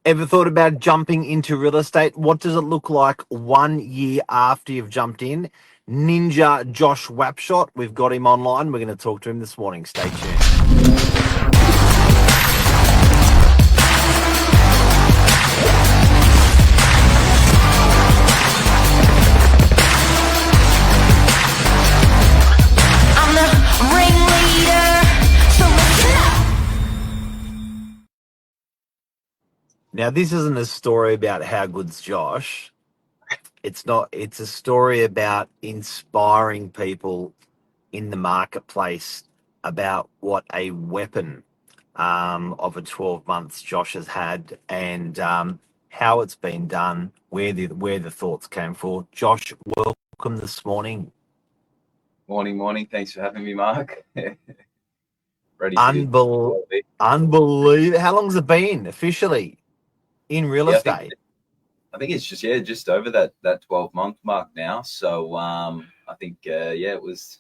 Ever thought about jumping into real estate? What does it look like 1 year after you've jumped in? Ninja Josh Wapshott, we've got him online. We're going to talk to him this morning. Stay tuned. I'm the ringleader, so listen up. Now, this isn't a story about how good's Josh. It's not. It's a story about inspiring people in the marketplace about what a weapon of a 12 months Josh has had, and how it's been done, where the thoughts came from. Josh, welcome this morning. Morning. Thanks for having me, Mark. Ready to do Unbelievable. How long's it been officially in real yeah, estate? I think it's just over that 12-month mark now. So I think it was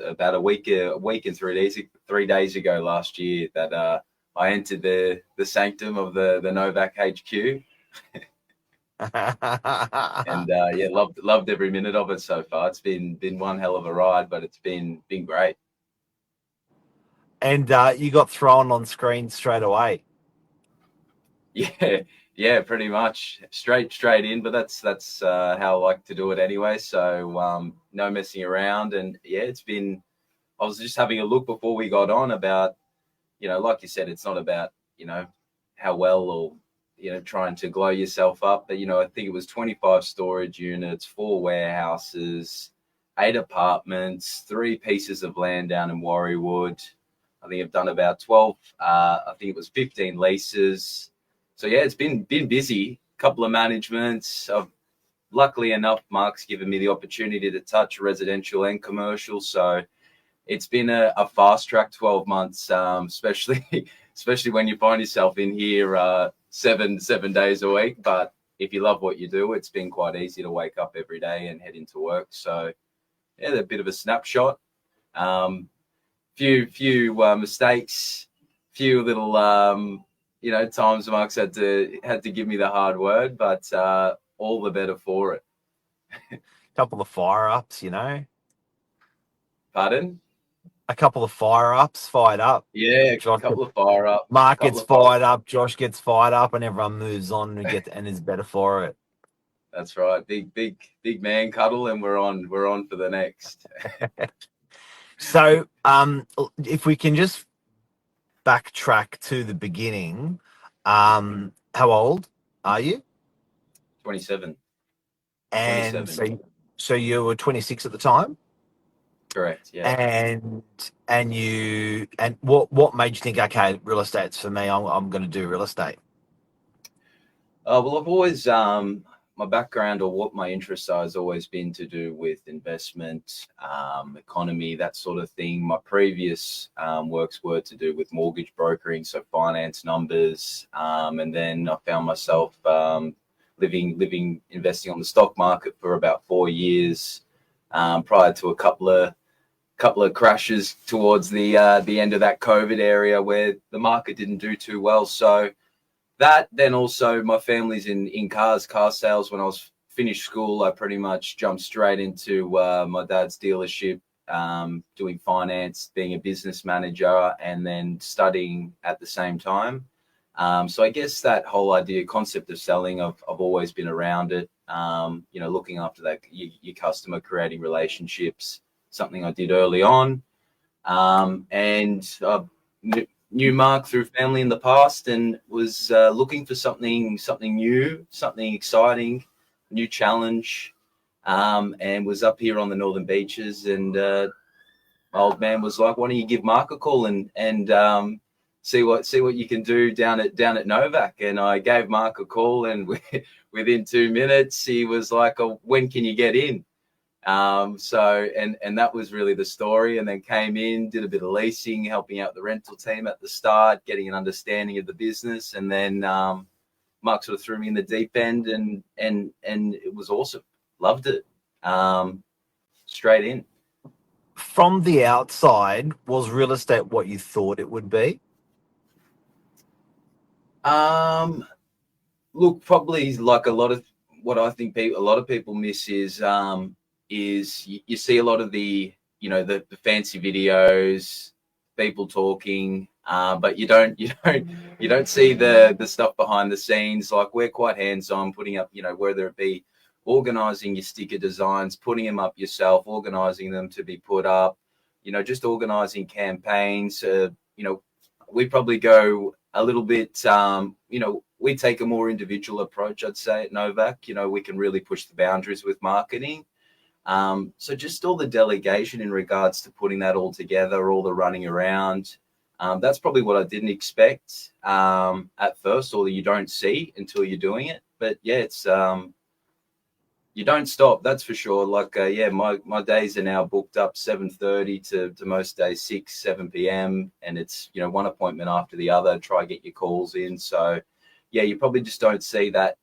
about a week and 3 days ago last year that I entered the sanctum of the Novak HQ. And loved every minute of it so far. It's been one hell of a ride, but it's been great. And you got thrown on screen straight away. Yeah, pretty much straight in. But that's how I like to do it anyway. So no messing around. And yeah, I was just having a look before we got on about, like you said, it's not about how well or trying to glow yourself up. But I think it was 25 storage units, 4 warehouses, 8 apartments, 3 pieces of land down in Warriewood. I think I've done about 12. I think it was 15 leases. So yeah, it's been busy. Couple of managements. Luckily enough, Mark's given me the opportunity to touch residential and commercial. So it's been a fast track 12 months, especially when you find yourself in here 7 days a week. But if you love what you do, it's been quite easy to wake up every day and head into work. So yeah, a bit of a snapshot. Few mistakes, few little times Mark's had to give me the hard word, but all the better for it. Couple of fire ups, Pardon? A couple of fire ups, fired up. Yeah, Josh, a couple of fire up. Mark gets fired up, Josh gets fired up, and everyone moves on and is better for it. That's right. Big man cuddle, and we're on for the next. So, if we can just backtrack to the beginning, how old are you? 27. And 27. so you were 26 at the time? Correct. Yeah. And what made you think, okay, real estate's for me, I'm going to do real estate? Well, I've always my background or what my interests are has always been to do with investment, economy, that sort of thing. My previous works were to do with mortgage brokering, so finance numbers, and then I found myself investing on the stock market for about 4 years, prior to a couple of crashes towards the end of that COVID area where the market didn't do too well. So that, then also my family's in car sales. When I was finished school, I pretty much jumped straight into my dad's dealership, doing finance, being a business manager, and then studying at the same time. So I guess that whole concept of selling, I've always been around it. Looking after that, your customer, creating relationships, something I did early on. And knew Mark through family in the past, and was looking for something new, something exciting, new challenge, and was up here on the Northern Beaches. And my old man was like, "Why don't you give Mark a call and see what you can do down at Novak?" And I gave Mark a call, and within 2 minutes, he was like, "Oh, when can you get in?" So that was really the story. And then came in, did a bit of leasing, helping out the rental team at the start, getting an understanding of the business. And then Mark sort of threw me in the deep end, and it was awesome. Loved it. Straight in. From the outside, was real estate what you thought it would be? Look, probably like a lot of what I think a lot of people miss is you see a lot of the fancy videos, people talking, but you don't see the stuff behind the scenes. Like we're quite hands on, putting up, whether it be organizing your sticker designs, putting them up yourself, organizing them to be put up, just organizing campaigns. We probably go a little bit, we take a more individual approach, I'd say, at Novak. We can really push the boundaries with marketing. So just all the delegation in regards to putting that all together, all the running around. That's probably what I didn't expect at first, or that you don't see until you're doing it. But yeah, it's you don't stop, that's for sure. Like my days are now booked up 7:30 to most days 7 p.m, and it's one appointment after the other, try get your calls in. So yeah, you probably just don't see that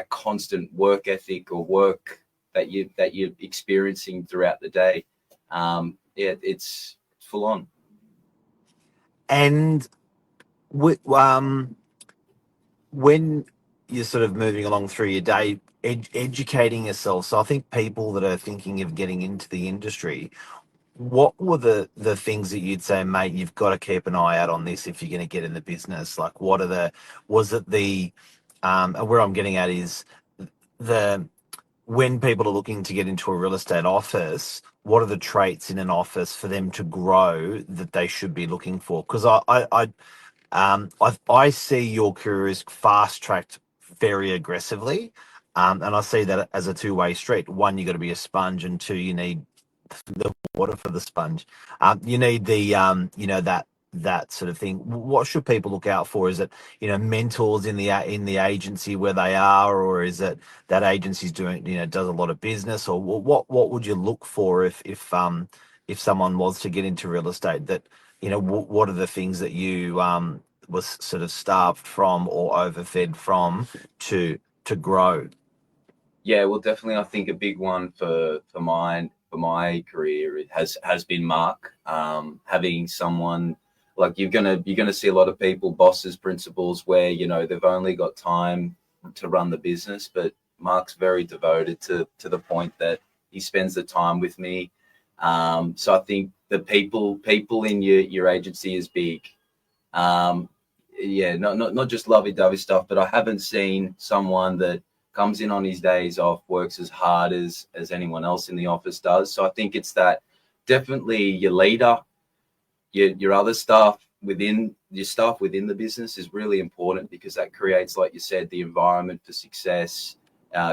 constant work ethic or work that you're experiencing throughout the day. It's full on. And when you're sort of moving along through your day, educating yourself. So I think people that are thinking of getting into the industry, what were the things that you'd say, mate, you've got to keep an eye out on this if you're going to get in the business? Like, was it and where I'm getting at is the, when people are looking to get into a real estate office, what are the traits in an office for them to grow that they should be looking for? Because I see your career is fast tracked very aggressively, and I see that as a two-way street. One, you got to be a sponge, and two, you need the water for the sponge. You need that sort of thing. What should people look out for? Is it mentors in the agency where they are, or is it that agency's doing does a lot of business, or what would you look for if someone was to get into real estate? That what are the things that you was sort of starved from or overfed from to grow? Yeah, well, definitely, I think a big one for my career, it has been Mark. Having someone like, you're gonna see a lot of people, bosses, principals, where they've only got time to run the business, but Mark's very devoted to the point that he spends the time with me. So I think the people in your agency is big. Yeah, not just lovey-dovey stuff, but I haven't seen someone that comes in on his days off, works as hard as anyone else in the office does. So I think it's that, definitely your leader, your other staff within the business is really important, because that creates, like you said, the environment for success,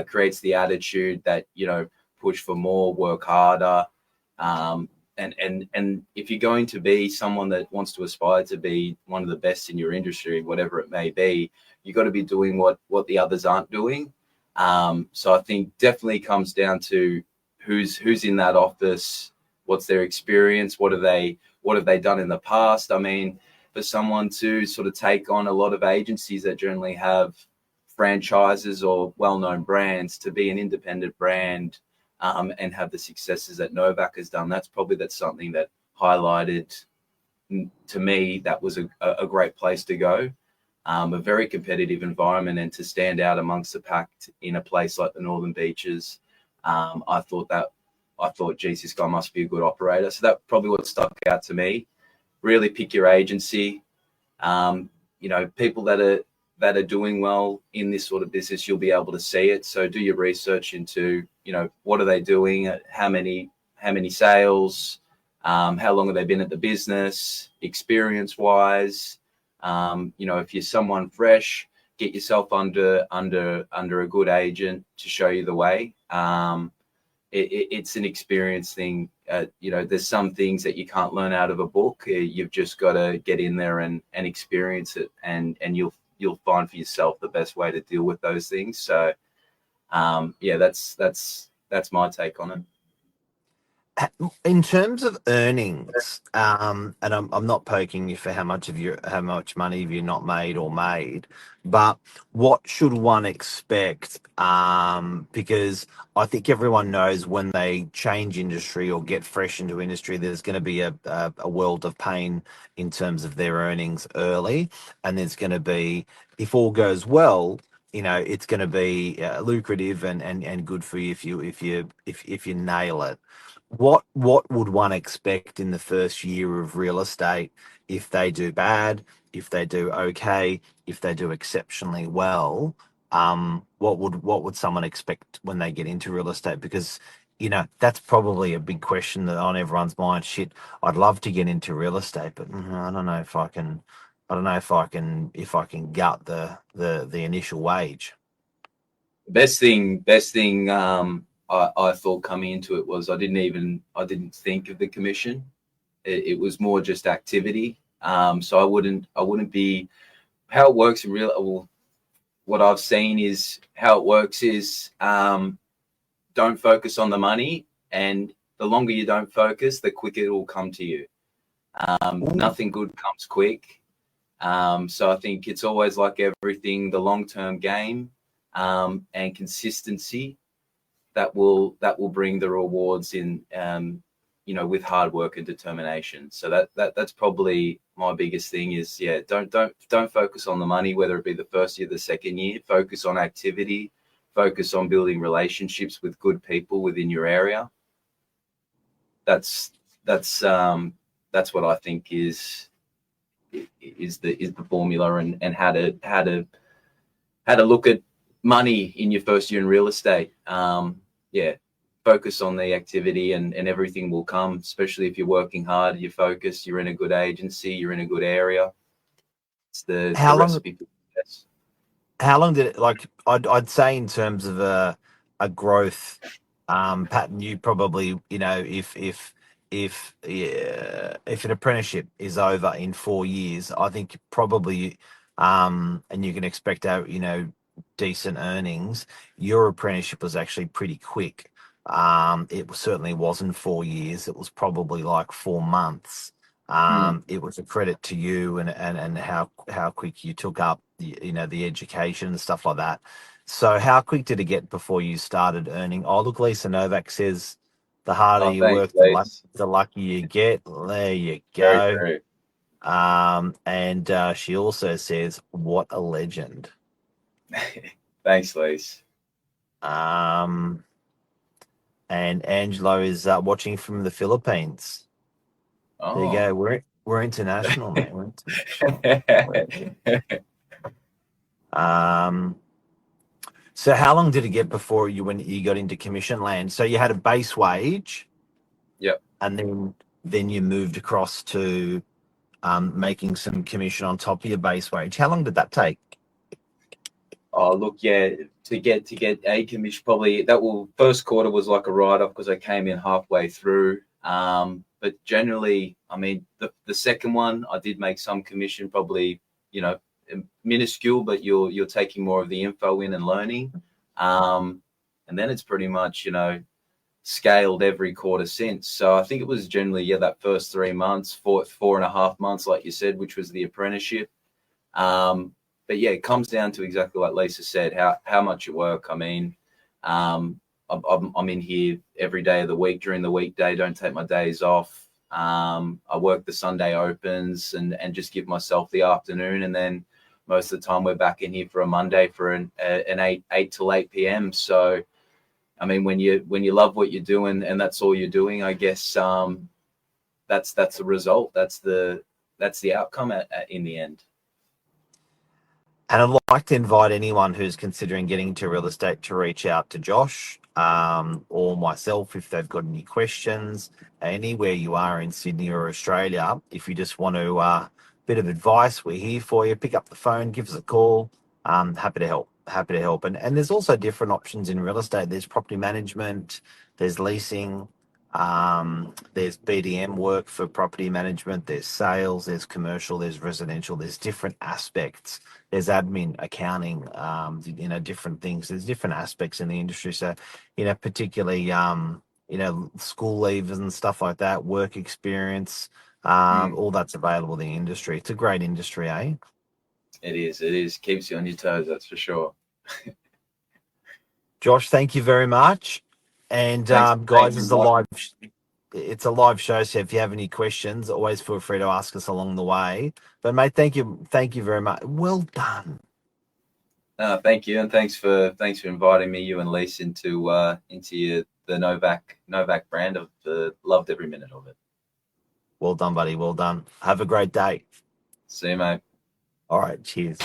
creates the attitude that push for more, work harder. And if you're going to be someone that wants to aspire to be one of the best in your industry, whatever it may be, you've got to be doing what the others aren't doing. So I think definitely comes down to who's in that office, what's their experience, what have they done in the past. I mean, for someone to sort of take on a lot of agencies that generally have franchises or well-known brands, to be an independent brand, and have the successes that Novak has done, that's something that highlighted to me that was a great place to go. A very competitive environment, and to stand out amongst the pack in a place like the Northern Beaches, I thought, geez, this guy must be a good operator. So that probably what stuck out to me. Really pick your agency. People that are doing well in this sort of business, you'll be able to see it. So do your research into, what are they doing, how many sales, how long have they been at the business, experience-wise. If you're someone fresh, get yourself under a good agent to show you the way. It's an experience thing. There's some things that you can't learn out of a book. You've just got to get in there and experience it, and you'll find for yourself the best way to deal with those things. So, that's my take on it. In terms of earnings, and I'm not poking you for how much money have you not made or made, but what should one expect? Because I think everyone knows when they change industry or get fresh into industry, there's going to be a world of pain in terms of their earnings early, and there's going to be, if all goes well, it's going to be lucrative and good for you if you nail it. What would one expect in the first year of real estate if they do bad, if they do okay, if they do exceptionally well? What would someone expect when they get into real estate? Because that's probably a big question that on everyone's mind. Shit, I'd love to get into real estate, but I don't know if I can. I don't know if I can gut the initial wage. Best thing I thought coming into it was I didn't think of the commission. It was more just activity. So I wouldn't be how it works in real. Well, what I've seen is how it works is don't focus on the money, and the longer you don't focus, the quicker it will come to you. Ooh. Nothing good comes quick. So I think it's always like everything, the long-term game and consistency that will bring the rewards in, with hard work and determination. So that's probably my biggest thing is, yeah, don't focus on the money, whether it be the first year, the second year. Focus on activity, focus on building relationships with good people within your area. That's that's what I think is the formula, and how to look at money in your first year in real estate. Yeah, focus on the activity, and everything will come, especially if you're working hard, you're focused, you're in a good agency, you're in a good area. It's the How long recipe for success. how long did it, like, I'd say in terms of a growth pattern, you probably, if an apprenticeship is over in 4 years, I think probably, and you can expect out, decent earnings. Your apprenticeship was actually pretty quick. Certainly wasn't 4 years. It was probably like 4 months. Hmm. It was a credit to you and how quick you took up the education and stuff like that. So how quick did it get before you started earning? Oh, look, Lisa Novak says the harder Oh, you thanks, work, Lace. the luckier you get. There you Very go. true. And she also says, "What a legend." Thanks, Lace. Um, and Angelo is watching from the Philippines. There you Oh. go. We're international, mate. We're international. Um, so how long did it get before when you got into commission land? So you had a base wage, Yep. and then you moved across to making some commission on top of your base wage. How long did that take? Oh, look, yeah, to get a commission, probably that will first quarter was like a write off because I came in halfway through. But generally, I mean, the second one I did make some commission, probably, you know minuscule, but you're taking more of the info in and learning. And then it's pretty much, scaled every quarter since. So I think it was generally, yeah, that first 3 months, 4.5 months, like you said, which was the apprenticeship. But yeah, it comes down to exactly like Lisa said, how much you work. I mean, I'm in here every day of the week during the weekday. Don't take my days off. I work the Sunday opens and just give myself the afternoon, and then most of the time we're back in here for a Monday for an 8 till 8 p.m. So I mean, when you love what you're doing and that's all you're doing, I guess that's the result. That's the outcome in the end. And I'd like to invite anyone who's considering getting into real estate to reach out to Josh or myself if they've got any questions. Anywhere you are in Sydney or Australia, if you just want to bit of advice, we're here for you. Pick up the phone, give us a call. Happy to help. Happy to help. And there's also different options in real estate. There's property management, there's leasing, there's BDM work for property management, there's sales, there's commercial, there's residential, there's different aspects. There's admin, accounting, different things. There's different aspects in the industry. So, particularly school leavers and stuff like that, work experience, Mm, all that's available in the industry. It's a great industry, eh? it is. It is. Keeps you on your toes. That's for sure. Josh, thank you very much. And Thanks for guys, taking the time. it's a live show, so if you have any questions, always feel free to ask us along the way. But mate, thank you very much. Well done. Thank you, and thanks for inviting me, you and Lise, into the Novak brand. I've loved every minute of it. Well done, buddy. Well done. Have a great day. See you, mate. All right. Cheers.